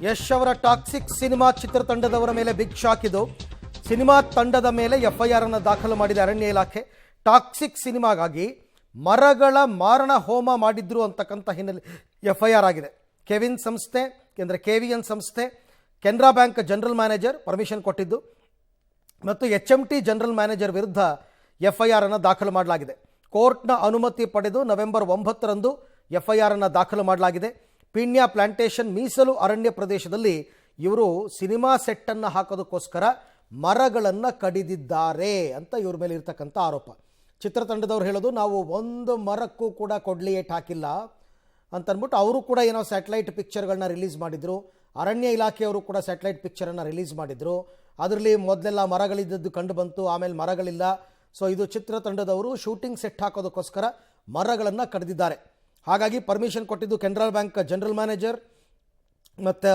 ಯಶ್ ಅವರ toxic cinema ಚಿತ್ರತಂಡದವರ ಮೇಲೆ big shock ಇದು. ಸಿನಿಮಾ ತಂಡದ ಮೇಲೆ ಎಫ್ಐಆರ್ ಅನ್ನು ದಾಖಲು ಮಾಡಿದೆ ಅರಣ್ಯ ಇಲಾಖೆ. ಟಾಕ್ಸಿಕ್ ಸಿನಿಮಾಗಾಗಿ ಮರಗಳ ಮಾರಣ ಹೋಮ ಮಾಡಿದ್ರು ಅಂತಕ್ಕಂಥ ಹಿನ್ನೆಲೆ ಎಫ್ಐಆರ್ ಆಗಿದೆ. ಕೆವಿನ್ ಸಂಸ್ಥೆ ಅಂದರೆ KVN ಸಂಸ್ಥೆ, Canara bank general manager permission ಕೊಟ್ಟಿದ್ದು ಮತ್ತು HMT ಜನರಲ್ ಮ್ಯಾನೇಜರ್ ವಿರುದ್ಧ ಎಫ್ಐಆರ್ ಅನ್ನು ದಾಖಲು ಮಾಡಲಾಗಿದೆ. ಕೋರ್ಟ್ನ ಅನುಮತಿ ಪಡೆದು ನವೆಂಬರ್ 9ರಂದು ಎಫ್ಐಆರ್ ಅನ್ನು ದಾಖಲು ಮಾಡಲಾಗಿದೆ. ಪೀಣ್ಯ ಪ್ಲಾಂಟೇಶನ್ ಮೀಸಲು ಅರಣ್ಯ ಪ್ರದೇಶದಲ್ಲಿ ಇವರು ಸಿನಿಮಾ ಸೆಟ್ಟನ್ನು ಹಾಕೋದಕ್ಕೋಸ್ಕರ ಮರಗಳನ್ನು ಕಡಿದಿದ್ದಾರೆ ಅಂತ ಇವ್ರ ಮೇಲೆ ಇರ್ತಕ್ಕಂಥ ಆರೋಪ. ಚಿತ್ರತಂಡದವ್ರು ಹೇಳೋದು, ನಾವು ಒಂದು ಮರಕ್ಕೂ ಕೂಡ ಕೊಡ್ಲಿಯೇಟ್ ಹಾಕಿಲ್ಲ ಅಂತಂದ್ಬಿಟ್ಟು ಅವರು ಕೂಡ ಏನೋ ಸ್ಯಾಟಲೈಟ್ ಪಿಕ್ಚರ್ಗಳನ್ನ ರಿಲೀಸ್ ಮಾಡಿದರು. ಅರಣ್ಯ ಇಲಾಖೆಯವರು ಕೂಡ ಸ್ಯಾಟಲೈಟ್ ಪಿಕ್ಚರನ್ನು ರಿಲೀಸ್ ಮಾಡಿದರು. ಅದರಲ್ಲಿ ಮೊದಲೆಲ್ಲ ಮರಗಳಿದ್ದದ್ದು ಕಂಡು ಬಂತು, ಆಮೇಲೆ ಮರಗಳಿಲ್ಲ. ಸೊ ಇದು ಚಿತ್ರತಂಡದವರು ಶೂಟಿಂಗ್ ಸೆಟ್ ಹಾಕೋದಕ್ಕೋಸ್ಕರ ಮರಗಳನ್ನು ಕಡಿದಿದ್ದಾರೆ. ಹಾಗಾಗಿ ಪರ್ಮಿಷನ್ ಕೊಟ್ಟಿದ್ದು ಕೆನರಾ ಬ್ಯಾಂಕ್ ಜನರಲ್ ಮ್ಯಾನೇಜರ್ ಮತ್ತು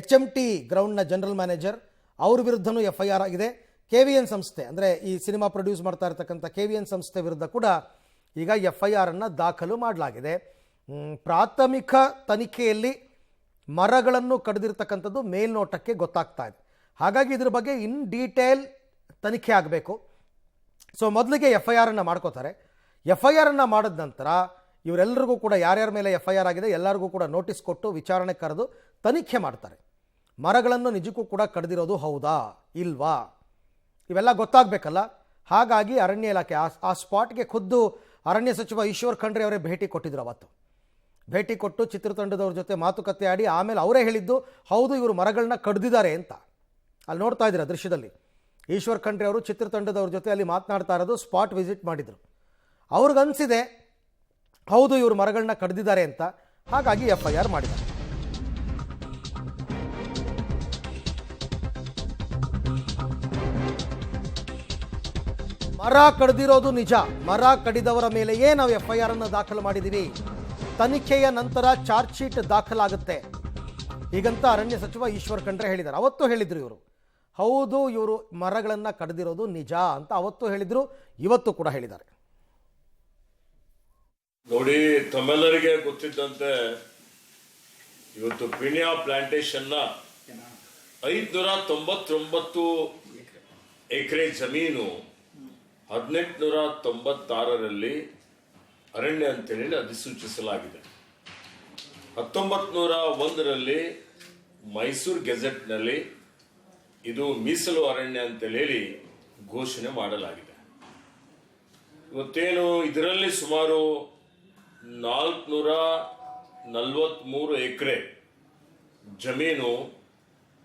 HMT ಗ್ರೌಂಡ್ನ ಜನರಲ್ ಮ್ಯಾನೇಜರ್, ಅವ್ರ ವಿರುದ್ಧನೂ ಎಫ್ಐಆರ್ ಆಗಿದೆ. KVN ಸಂಸ್ಥೆ ಅಂದರೆ ಈ ಸಿನಿಮಾ ಪ್ರೊಡ್ಯೂಸ್ ಮಾಡ್ತಾ ಇರ್ತಕ್ಕಂಥ KVN ಸಂಸ್ಥೆ ವಿರುದ್ಧ ಕೂಡ ಈಗ ಎಫ್ಐಆರ್ ಅನ್ನು ದಾಖಲು ಮಾಡಲಾಗಿದೆ. ಪ್ರಾಥಮಿಕ ತನಿಖೆಯಲ್ಲಿ ಮರಗಳನ್ನು ಕಡಿದಿರ್ತಕ್ಕಂಥದ್ದು ಮೇಲ್ನೋಟಕ್ಕೆ ಗೊತ್ತಾಗ್ತಾ ಇದೆ. ಹಾಗಾಗಿ ಇದ್ರ ಬಗ್ಗೆ ಇನ್ ಡೀಟೇಲ್ ತನಿಖೆ ಆಗಬೇಕು. ಸೊ ಮೊದಲಿಗೆ ಎಫ್ಐಆರ್ ಅನ್ನು ಮಾಡ್ಕೋತಾರೆ. ಎಫ್ಐಆರ್ ಅನ್ನು ಮಾಡಿದ ನಂತರ ಇವರೆಲ್ಲರಿಗೂ ಕೂಡ ಯಾರ್ಯಾರ ಮೇಲೆ ಎಫ್ಐಆರ್ ಆಗಿದೆ ಎಲ್ಲರಿಗೂ ಕೂಡ ನೋಟಿಸ್ ಕೊಟ್ಟು ವಿಚಾರಣೆ ಕರೆದು ತನಿಖೆ ಮಾಡ್ತಾರೆ. ಮರಗಳನ್ನು ನಿಜಕ್ಕೂ ಕೂಡ ಕಡಿದಿರೋದು ಹೌದಾ ಇಲ್ವಾ ಇವೆಲ್ಲ ಗೊತ್ತಾಗಬೇಕಲ್ಲ. ಹಾಗಾಗಿ ಅರಣ್ಯ ಇಲಾಖೆ ಆ ಸ್ಪಾಟ್ಗೆ ಖುದ್ದು ಅರಣ್ಯ ಸಚಿವ ಈಶ್ವರ್ ಖಂಡ್ರೆ ಅವರೇ ಭೇಟಿ ಕೊಟ್ಟಿದ್ರು. ಅವತ್ತು ಭೇಟಿ ಕೊಟ್ಟು ಚಿತ್ರತಂಡದವ್ರ ಜೊತೆ ಮಾತುಕತೆ ಆಡಿ ಆಮೇಲೆ ಅವರೇ ಹೇಳಿದ್ದು ಹೌದು ಇವರು ಮರಗಳನ್ನ ಕಡಿದಿದ್ದಾರೆ ಅಂತ. ಅಲ್ಲಿ ನೋಡ್ತಾ ಇದ್ದೀರಾ ದೃಶ್ಯದಲ್ಲಿ ಈಶ್ವರ್ ಖಂಡ್ರೆ ಅವರು ಚಿತ್ರತಂಡದವ್ರ ಜೊತೆ ಅಲ್ಲಿ ಮಾತನಾಡ್ತಾ ಇರೋದು, ಸ್ಪಾಟ್ ವಿಸಿಟ್ ಮಾಡಿದರು. ಅವ್ರಿಗನ್ಸಿದೆ ಹೌದು ಇವರು ಮರಗಳನ್ನ ಕಡಿದಿದ್ದಾರೆ ಅಂತ. ಹಾಗಾಗಿ ಎಫ್ಐಆರ್ ಮಾಡಿದ್ದಾರೆ. ಮರ ಕಡಿದಿರೋದು ನಿಜ. ಮರ ಕಡಿದವರ ಮೇಲೆಯೇ ನಾವು ಎಫ್ಐಆರ್ ಅನ್ನು ದಾಖಲು ಮಾಡಿದ್ದೀವಿ. ತನಿಖೆಯ ನಂತರ ಚಾರ್ಜ್ ಶೀಟ್ ದಾಖಲಾಗುತ್ತೆ ಹೀಗಂತ ಅರಣ್ಯ ಸಚಿವ ಈಶ್ವರ್ ಖಂಡ್ರೆ ಹೇಳಿದ್ದಾರೆ. ಅವತ್ತು ಹೇಳಿದ್ರು ಇವರು ಹೌದು ಇವರು ಮರಗಳನ್ನು ಕಡಿದಿರೋದು ನಿಜ ಅಂತ ಅವತ್ತು ಹೇಳಿದ್ರು, ಇವತ್ತು ಕೂಡ ಹೇಳಿದ್ದಾರೆ. ನೋಡಿ, ತಮ್ಮೆಲ್ಲರಿಗೆ ಗೊತ್ತಿದ್ದಂತೆ ಇವತ್ತು ಪೀಣ್ಯ ಪ್ಲಾಂಟೇಶನ್ನ 599 ಎಕರೆ ಜಮೀನು 1896ರಲ್ಲಿ ಅರಣ್ಯ ಅಂತೇಳಿ ಅಧಿಸೂಚಿಸಲಾಗಿದೆ. 1901ರಲ್ಲಿ ಮೈಸೂರು ಗೆಜೆಟ್ನಲ್ಲಿ ಇದು ಮೀಸಲು ಅರಣ್ಯ ಅಂತೇಳಿ ಘೋಷಣೆ ಮಾಡಲಾಗಿದೆ. ಇವತ್ತೇನು ಇದರಲ್ಲಿ ಸುಮಾರು 443 ಎಕರೆ ಜಮೀನು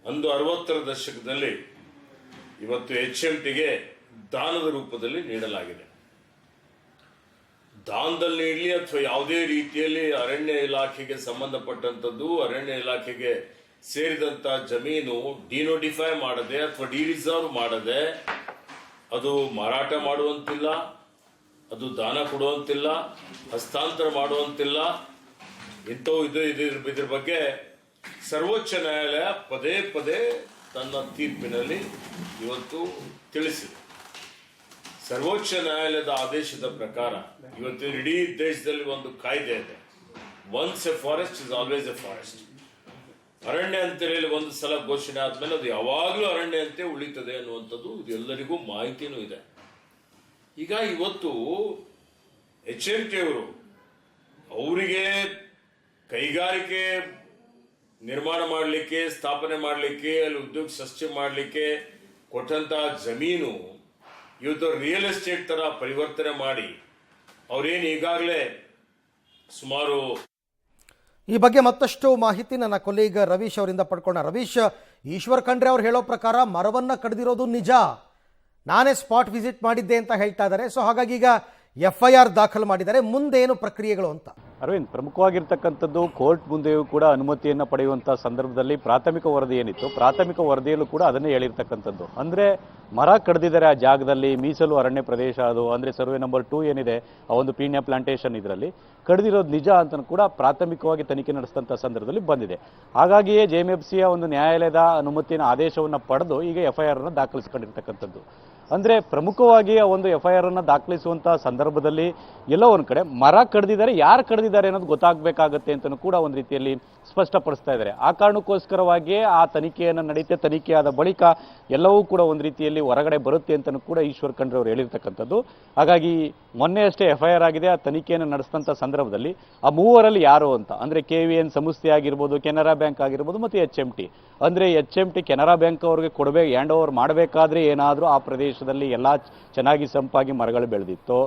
ಅಂದು 60ರ ದಶಕದಲ್ಲಿ ಇವತ್ತು HMTಗೆ ದಾನದ ರೂಪದಲ್ಲಿ ನೀಡಲಾಗಿದೆ. ದಾನದಲ್ಲಿ ನೀಡಲಿ ಅಥವಾ ಯಾವುದೇ ರೀತಿಯಲ್ಲಿ ಅರಣ್ಯ ಇಲಾಖೆಗೆ ಸಂಬಂಧಪಟ್ಟಂಥದ್ದು, ಅರಣ್ಯ ಇಲಾಖೆಗೆ ಸೇರಿದಂಥ ಜಮೀನು ಡಿನೋಟಿಫೈ ಮಾಡದೆ ಅಥವಾ ಡಿರಿಸರ್ವ್ ಮಾಡದೆ ಅದು ಮಾರಾಟ ಮಾಡುವಂತಿಲ್ಲ, ಅದು ದಾನ ಕೊಡುವಂತಿಲ್ಲ, ಹಸ್ತಾಂತರ ಮಾಡುವಂತಿಲ್ಲ. ಇಂಥವು ಇದ್ರ ಬಗ್ಗೆ ಸರ್ವೋಚ್ಚ ನ್ಯಾಯಾಲಯ ಪದೇ ಪದೇ ತನ್ನ ತೀರ್ಪಿನಲ್ಲಿ ಇವತ್ತು ತಿಳಿಸಿದೆ. ಸರ್ವೋಚ್ಚ ನ್ಯಾಯಾಲಯದ ಆದೇಶದ ಪ್ರಕಾರ ಇವತ್ತು ಇಡೀ ದೇಶದಲ್ಲಿ ಒಂದು ಕಾಯ್ದೆ ಇದೆ, once A forest is always A forest. ಅರಣ್ಯ ಅಂತೇಳಿ ಒಂದು ಸಲ ಘೋಷಣೆ ಆದ್ಮೇಲೆ ಅದು ಯಾವಾಗಲೂ ಅರಣ್ಯ ಅಂತೆ ಉಳಿತದೆ ಅನ್ನುವಂಥದ್ದು ಎಲ್ಲರಿಗೂ ಮಾಹಿತಿನೂ ಇದೆ. ಈಗ ಇವತ್ತು HMT ಅವರು ಅವರಿಗೆ ಕೈಗಾರಿಕೆ ನಿರ್ಮಾಣ ಮಾಡಲಿಕ್ಕೆ, ಸ್ಥಾಪನೆ ಮಾಡಲಿಕ್ಕೆ, ಅಲ್ಲಿ ಉದ್ಯೋಗ ಸೃಷ್ಟಿ ಮಾಡಲಿಕ್ಕೆ ಕೊಟ್ಟಂತಹ ಜಮೀನು ಇವತ್ತು ರಿಯಲ್ ಎಸ್ಟೇಟ್ ತರ ಪರಿವರ್ತನೆ ಮಾಡಿ ಅವರೇನು ಈಗಾಗಲೇ ಸುಮಾರು ಈ ಬಗ್ಗೆ ಮತ್ತಷ್ಟು ಮಾಹಿತಿ ನನ್ನ ಕೊಲೀಗ್ ರವೀಶ್ ಅವರಿಂದ ಪಡ್ಕೊಂಡ. ರವೀಶ್, ಈಶ್ವರ್ ಖಂಡ್ರೆ ಅವ್ರು ಹೇಳೋ ಪ್ರಕಾರ ಮರವನ್ನು ಕಡಿದಿರೋದು ನಿಜ, ನಾನೇ ಸ್ಪಾಟ್ ವಿಸಿಟ್ ಮಾಡಿದ್ದೆ ಅಂತ ಹೇಳ್ತಾ ಇದ್ದಾರೆ. ಸೊ ಹಾಗಾಗಿ ಈಗ ಎಫ್ಐಆರ್ ದಾಖಲು ಮಾಡಿದ್ದಾರೆ. ಮುಂದೇನು ಪ್ರಕ್ರಿಯೆಗಳು ಅಂತ ಅರವಿಂದ್, ಪ್ರಮುಖವಾಗಿರ್ತಕ್ಕಂಥದ್ದು ಕೋರ್ಟ್ ಮುಂದೆಯೂ ಕೂಡ ಅನುಮತಿಯನ್ನು ಪಡೆಯುವಂಥ ಸಂದರ್ಭದಲ್ಲಿ ಪ್ರಾಥಮಿಕ ವರದಿ ಏನಿತ್ತು, ಪ್ರಾಥಮಿಕ ವರದಿಯಲ್ಲೂ ಕೂಡ ಅದನ್ನೇ ಹೇಳಿರ್ತಕ್ಕಂಥದ್ದು. ಅಂದರೆ ಮರ ಕಡಿದಿದ್ದಾರೆ ಆ ಜಾಗದಲ್ಲಿ, ಮೀಸಲು ಅರಣ್ಯ ಪ್ರದೇಶ ಅದು, ಅಂದರೆ ಸರ್ವೆ ನಂಬರ್ 2 ಏನಿದೆ ಆ ಒಂದು ಪೀಣ್ಯ ಪ್ಲಾಂಟೇಶನ್ ಇದರಲ್ಲಿ ಕಡಿದಿರೋದು ನಿಜ ಅಂತ ಕೂಡ ಪ್ರಾಥಮಿಕವಾಗಿ ತನಿಖೆ ನಡೆಸಿದಂಥ ಸಂದರ್ಭದಲ್ಲಿ ಬಂದಿದೆ. ಹಾಗಾಗಿಯೇ JMFCಯ ಒಂದು ನ್ಯಾಯಾಲಯದ ಅನುಮತಿಯ ಆದೇಶವನ್ನು ಪಡೆದು ಈಗ ಎಫ್ಐಆರ್ ಅನ್ನು ದಾಖಲಿಸಿಕೊಂಡಿರ್ತಕ್ಕಂಥದ್ದು. ಅಂದ್ರೆ ಪ್ರಮುಖವಾಗಿ ಆ ಒಂದು FIR ಅನ್ನ ದಾಖಲಿಸುವಂತಹ ಸಂದರ್ಭದಲ್ಲಿ ಎಲ್ಲೋ ಒಂದ್ ಕಡೆ ಮರ ಕಡ್ದಿದ್ದಾರೆ, ಯಾರು ಕಡ್ದಿದ್ದಾರೆ ಅನ್ನೋದು ಗೊತ್ತಾಗಬೇಕಾಗತ್ತೆ ಅಂತಲೂ ಕೂಡ ಒಂದು ರೀತಿಯಲ್ಲಿ ಸ್ಪಷ್ಟಪಡಿಸ್ತಾ ಇದ್ದಾರೆ. ಆ ಕಾರಣಕ್ಕೋಸ್ಕರವಾಗಿಯೇ ಆ ತನಿಖೆಯನ್ನು ನಡೀತೆ, ತನಿಖೆ ಆದ ಬಳಿಕ ಎಲ್ಲವೂ ಕೂಡ ಒಂದು ರೀತಿಯಲ್ಲಿ ಹೊರಗಡೆ ಬರುತ್ತೆ ಅಂತಲೂ ಕೂಡ ಈಶ್ವರ್ ಖಂಡ್ರೆ ಅವರು ಹೇಳಿರ್ತಕ್ಕಂಥದ್ದು. ಹಾಗಾಗಿ ಮೊನ್ನೆ ಅಷ್ಟೇ FIR ಆಗಿದೆ. ಆ ತನಿಖೆಯನ್ನು ನಡೆಸಿದಂಥ ಸಂದರ್ಭದಲ್ಲಿ ಆ ಮೂವರಲ್ಲಿ ಯಾರು ಅಂತ ಅಂದ್ರೆ KVN ಸಂಸ್ಥೆ ಆಗಿರ್ಬೋದು, ಕೆನರಾ ಬ್ಯಾಂಕ್ ಆಗಿರ್ಬೋದು ಮತ್ತು HMT. ಅಂದ್ರೆ HMT ಕೆನರಾ ಬ್ಯಾಂಕ್ ಅವ್ರಿಗೆ ಹ್ಯಾಂಡ್ ಓವರ್ ಮಾಡಬೇಕಾದ್ರೆ ಏನಾದರೂ ಆ ಪ್ರದೇಶದಲ್ಲಿ ಎಲ್ಲ ಚೆನ್ನಾಗಿ ಸಂಪಾಗಿ ಮರಗಳು ಬೆಳೆದಿತ್ತು,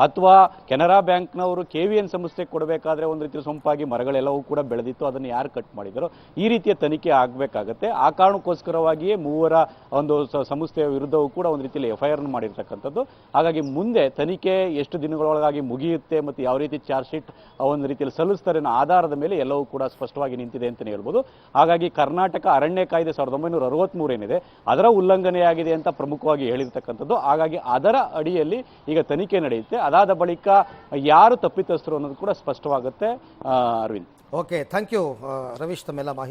ಅಥವಾ ಕೆನರಾ ಬ್ಯಾಂಕ್ನವರು KVN ಸಂಸ್ಥೆಗೆ ಕೊಡಬೇಕಾದ್ರೆ ಒಂದು ರೀತಿ ಸೊಂಪಾಗಿ ಮರಗಳೆಲ್ಲವೂ ಕೂಡ ಬೆಳೆದಿತ್ತು, ಅದನ್ನು ಯಾರು ಕಟ್ ಮಾಡಿದ್ರು, ಈ ರೀತಿಯ ತನಿಖೆ ಆಗಬೇಕಾಗತ್ತೆ. ಆ ಕಾರಣಕ್ಕೋಸ್ಕರವಾಗಿಯೇ ಮೂವರ ಒಂದು ಸಂಸ್ಥೆಯ ವಿರುದ್ಧವೂ ಕೂಡ ಒಂದು ರೀತಿಯಲ್ಲಿ FIR ಮಾಡಿರ್ತಕ್ಕಂಥದ್ದು. ಹಾಗಾಗಿ ಮುಂದೆ ತನಿಖೆ ಎಷ್ಟು ದಿನಗಳೊಳಗಾಗಿ ಮುಗಿಯುತ್ತೆ ಮತ್ತು ಯಾವ ರೀತಿ ಚಾರ್ಜ್ ಶೀಟ್ ಒಂದು ರೀತಿಯಲ್ಲಿ ಸಲ್ಲಿಸ್ತಾರೆ ಅನ್ನೋ ಆಧಾರದ ಮೇಲೆ ಎಲ್ಲವೂ ಕೂಡ ಸ್ಪಷ್ಟವಾಗಿ ನಿಂತಿದೆ ಅಂತಲೇ ಹೇಳ್ಬೋದು. ಹಾಗಾಗಿ ಕರ್ನಾಟಕ ಅರಣ್ಯ ಕಾಯ್ದೆ 1963 ಏನಿದೆ ಅದರ ಉಲ್ಲಂಘನೆಯಾಗಿದೆ ಅಂತ ಪ್ರಮುಖವಾಗಿ ಹೇಳಿರ್ತಕ್ಕಂಥದ್ದು. ಹಾಗಾಗಿ ಅದರ ಅಡಿಯಲ್ಲಿ ಈಗ ತನಿಖೆ ನಡೆಯುತ್ತೆ. ಅದಾದ ಬಳಿಕ ಯಾರು ತಪ್ಪಿತಸ್ಥರು ಅನ್ನೋದು ಕೂಡ ಸ್ಪಷ್ಟವಾಗುತ್ತೆ. Arvind. Okay, thank you Ravish, ತಮ್ಮೆಲ್ಲ ಮಾಹಿತಿ